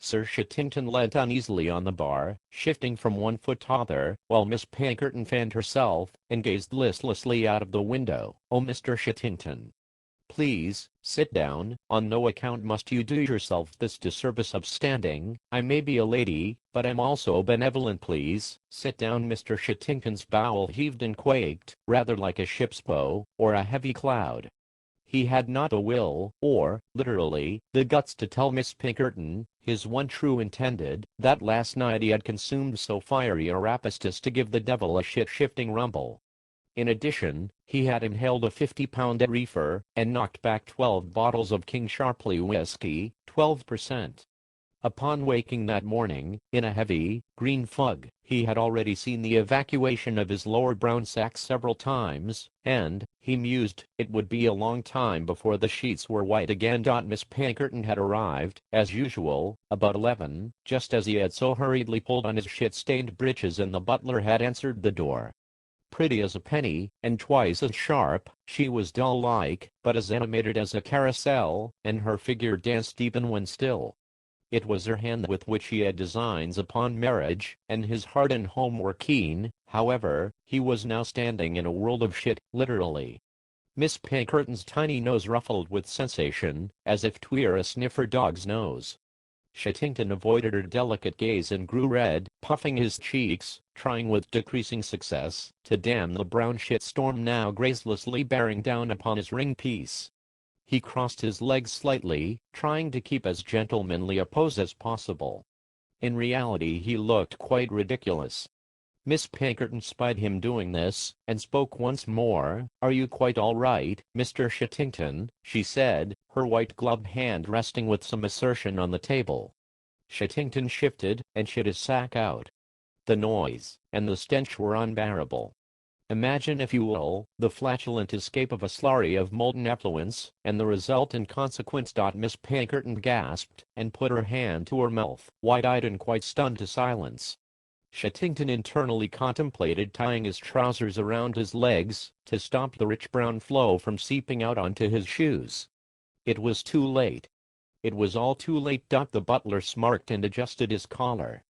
Sir Shittington leant uneasily on the bar, shifting from one foot to other, while Miss Pinkerton fanned herself, and gazed listlessly out of the window. "Oh, Mr. Shittington, please, sit down. On no account must you do yourself this disservice of standing. I may be a lady, but I'm also benevolent. Please, sit down." Mr. Shittington's bowel heaved and quaked, rather like a ship's bow, or a heavy cloud. He had not the will, or, literally, the guts to tell Miss Pinkerton, his one true intended, that last night he had consumed so fiery a rapacious to give the devil a shit-shifting rumble. In addition, he had inhaled a 50-pound reefer, and knocked back 12 bottles of King Sharpley whiskey, 12%. Upon waking that morning, in a heavy, green fog, he had already seen the evacuation of his lower brown sack several times, and, he mused, it would be a long time before the sheets were white again. Miss Pinkerton had arrived, as usual, about 11, just as he had so hurriedly pulled on his shit-stained breeches, and the butler had answered the door. Pretty as a penny, and twice as sharp, she was doll-like, but as animated as a carousel, and her figure danced even when still. It was her hand with which he had designs upon marriage, and his heart and home were keen. However, he was now standing in a world of shit, literally. Miss Pinkerton's tiny nose ruffled with sensation, as if 'twere a sniffer dog's nose. Shittington avoided her delicate gaze and grew red, puffing his cheeks, trying with decreasing success to dam the brown shit storm now gracelessly bearing down upon his ring piece. He crossed his legs slightly, trying to keep as gentlemanly a pose as possible. In reality he looked quite ridiculous. Miss Pinkerton spied him doing this, and spoke once more. "Are you quite all right, Mr. Shittington?" she said, her white-gloved hand resting with some assertion on the table. Shittington shifted, and shit his sack out. The noise, and the stench were unbearable. Imagine, if you will, the flatulent escape of a slurry of molten effluence, and the resultant consequence. Miss Pinkerton gasped, and put her hand to her mouth, wide-eyed and quite stunned to silence. Shittington internally contemplated tying his trousers around his legs, to stop the rich brown flow from seeping out onto his shoes. It was too late. It was all too late. The butler smirked and adjusted his collar.